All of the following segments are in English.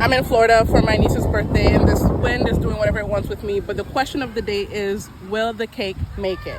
I'm in Florida for my niece's birthday, and this wind is doing whatever it wants with me. But the question of the day is, will the cake make it?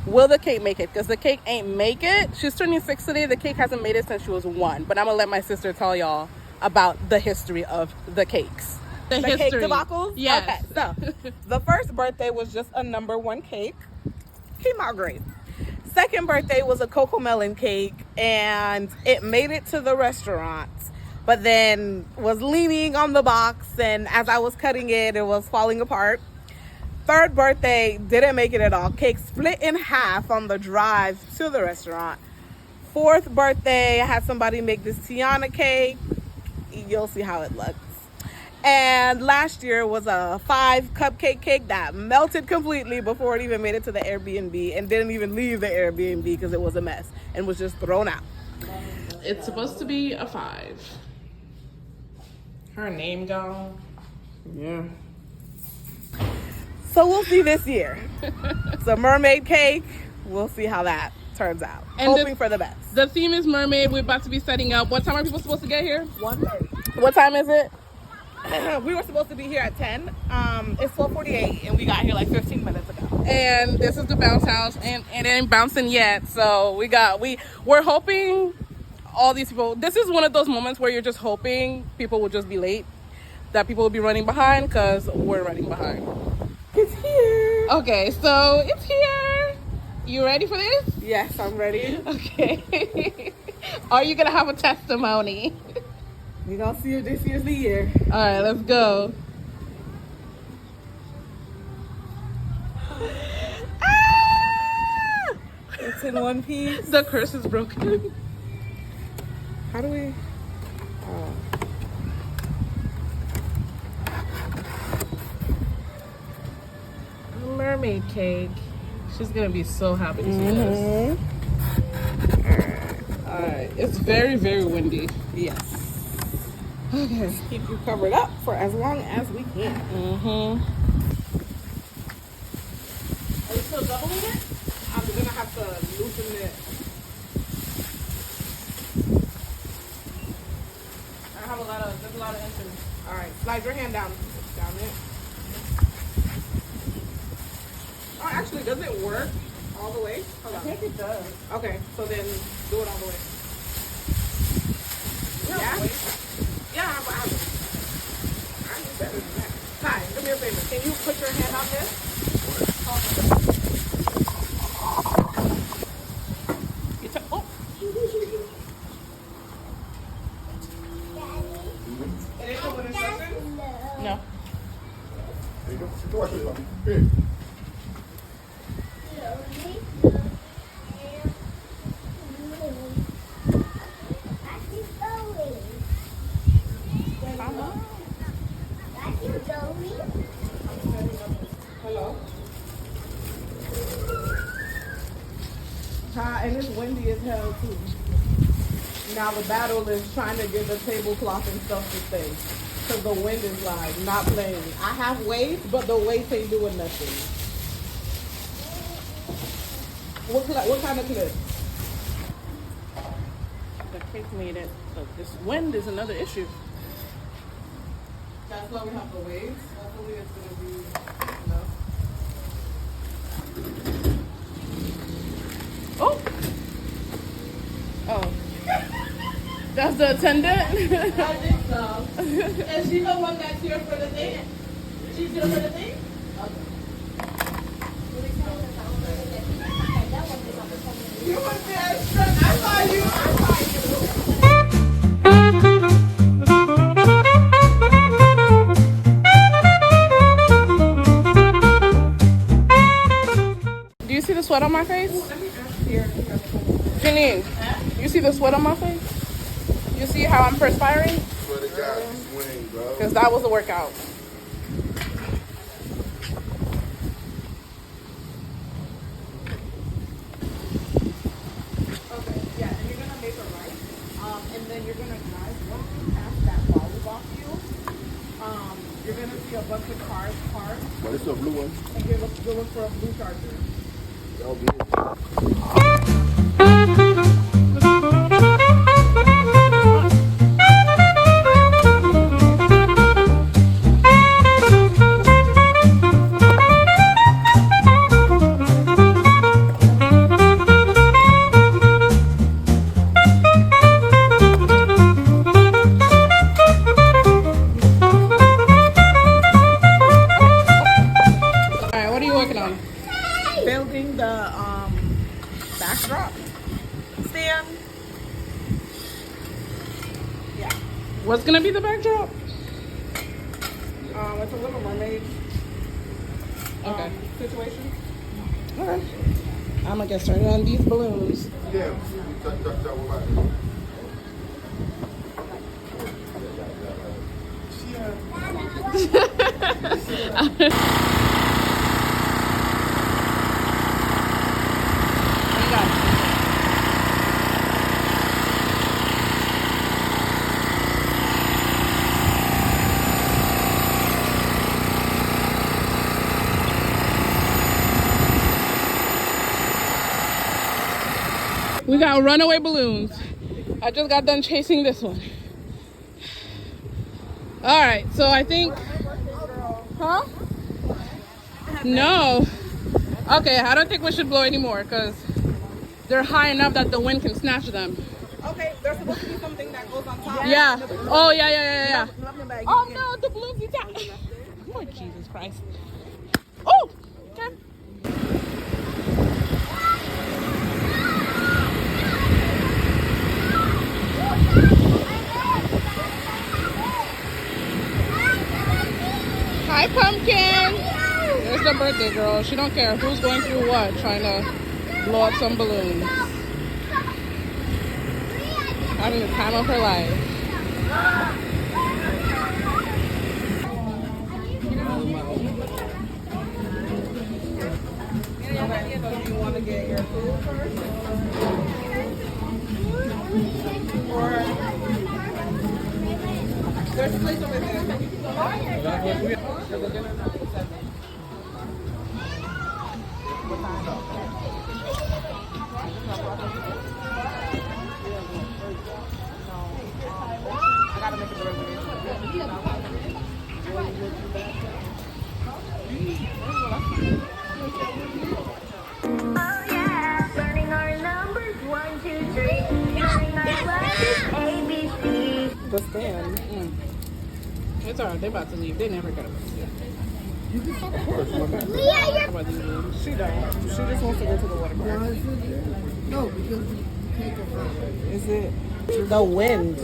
Will the cake make it? Because the cake ain't make it. She's turning 6 today. The cake hasn't made it since she was 1. But I'm going to let my sister tell y'all about the history of the cakes. The cake debacles? Yes. Okay, so the first birthday was just a number 1 cake. Came out great. Second birthday was a cocoa melon cake, and it made it to the restaurant, but then was leaning on the box, and as I was cutting it, it was falling apart. Third birthday didn't make it at all. Cake split in half on the drive to the restaurant. Fourth birthday, I had somebody make this Tiana cake. You'll see how it looks. And last year was a 5 cupcake cake that melted completely before it even made it to the Airbnb, and didn't even leave the Airbnb because it was a mess and was just thrown out. It's supposed to be a 5. Her name gone. Yeah. So we'll see this year. It's a mermaid cake. We'll see how that turns out. And hoping for the best. The theme is mermaid. We're about to be setting up. What time are people supposed to get here? 1:30. What time is it? We were supposed to be here at 10. It's 12:48, and we got here like 15 minutes ago. And this is the bounce house, and it ain't bouncing yet. So we're hoping all these people. This is one of those moments where you're just hoping people will just be late, that people will be running behind, because we're running behind. It's here. Okay, so it's here. You ready for this? Yes, I'm ready. Okay. Are you gonna have a testimony? We're gonna see if this year's the year. All right, let's go. Ah! It's in one piece. The curse is broken. How do we? Mermaid cake. She's gonna be so happy to see this. All right. It's very, very windy. Yes. Okay. Let's keep you covered up for as long as we can. Are you still doubling it? I'm gonna have to loosen it. There's a lot of inches. All right, slide your hand down it. Oh, actually, does it work all the way? Hold on. I think it does. Okay, so then do it all the way. Yeah? Yeah, but I do better than that. Ty, do me a favor. Can you put your hand on this? Oh. It didn't come with instructions? No. There you go. Sit watch it, mommy. Here. Hello. And it's windy as hell too. Now the battle is trying to get the tablecloth and stuff to stay, because the wind is like not playing. I have weights, but the weights ain't doing nothing. What kind of clip? The cake made it, but this wind is another issue. That's why we have the weights. Hopefully it's gonna be enough. Oh. Oh. That's the attendant? I think so. Is she the one that's here for the thing? She's here for the thing? You were there, I saw you. Do you see the sweat on my face? Janine, you see the sweat on my face? You see how I'm perspiring? Swear to God, you swing, bro. Because that was a workout. Okay, yeah, and you're gonna make a right, and then you're gonna drive one past that volleyball field. You're gonna see a bunch of cars parked, But it's a blue one. and you're looking for a blue Charger. That'll be it. the backdrop? It's a Little Mermaid Okay. situation. Okay. I'm gonna get started on these balloons. Yeah. We got runaway balloons. I just got done chasing this one. All right, so I think, huh? No. Okay, I don't think we should blow anymore because they're high enough that the wind can snatch them. Okay, there's supposed to be something that goes on top. Yeah. Oh, yeah. Oh, no, the balloons detach. Oh, Jesus Christ. Oh, okay. Hi, Pumpkin. There's the birthday girl. She don't care who's going through what, trying to blow up some balloons. Having the time of her life. Do you want to get your food first? Or there's a place over there. I gotta make a Oh yeah, learning our numbers 1, 2, 3. Learning our letters ABC. The stand. It's alright, they're about to leave. They never got us. Leah, About these balloons. She don't. She just wants to go to the water park. No, because Is it the wind?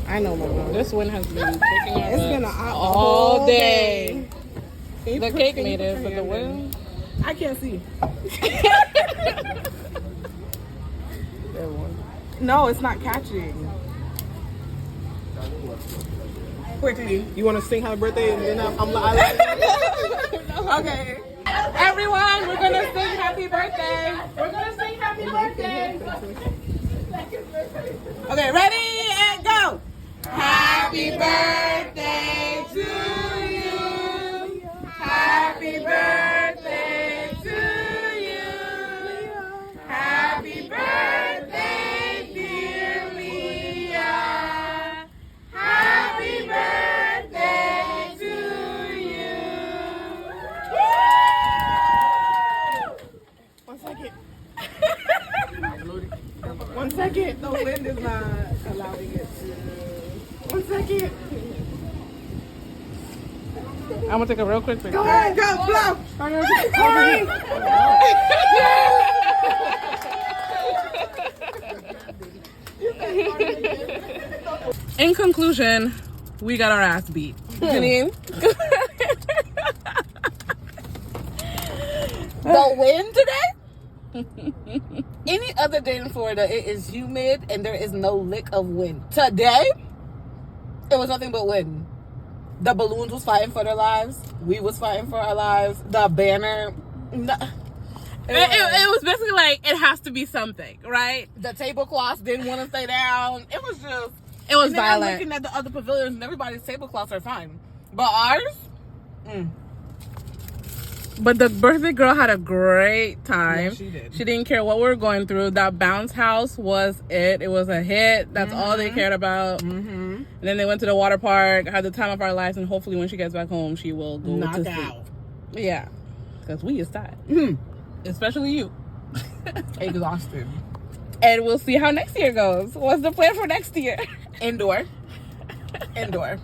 I know, Mama. This one has been taking our It's been butts all all day. Can you The put- cake can you made put it, your but the hand in? wind. I can't see. No, it's not catching. Quickly, you want to sing happy birthday and then Okay. Everyone, we're gonna sing happy birthday. We're gonna sing happy birthday. Okay, ready and go. Happy birthday to you. Happy birthday to you. Happy birthday, dear Leah. Happy birthday to you. Woo! 1 second. 1 second. The wind is not allowing it to. 1 second. I'm gonna take a real quick picture. Go ahead, go, blow. Hurry. In conclusion, we got our ass beat. Janine? The wind today? Any other day in Florida, it is humid and there is no lick of wind. Today, it was nothing but wind. The balloons was fighting for their lives. We was fighting for our lives. The banner. It was basically like, it has to be something, right? The tablecloths didn't want to stay down. It was just. It was And then I'm violent. looking at the other pavilions and everybody's tablecloths are fine. But ours? But the birthday girl had a great time. Yeah, she did. She didn't care what we were going through. That bounce house was it. It was a hit. That's all they cared about. Mm-hmm. And then they went to the water park, had the time of our lives, and hopefully when she gets back home, she will go Knock to sleep. out. Yeah, because we is tired. Mm-hmm. Especially you. Exhausted. And we'll see how next year goes. What's the plan for next year? Indoor. Indoor.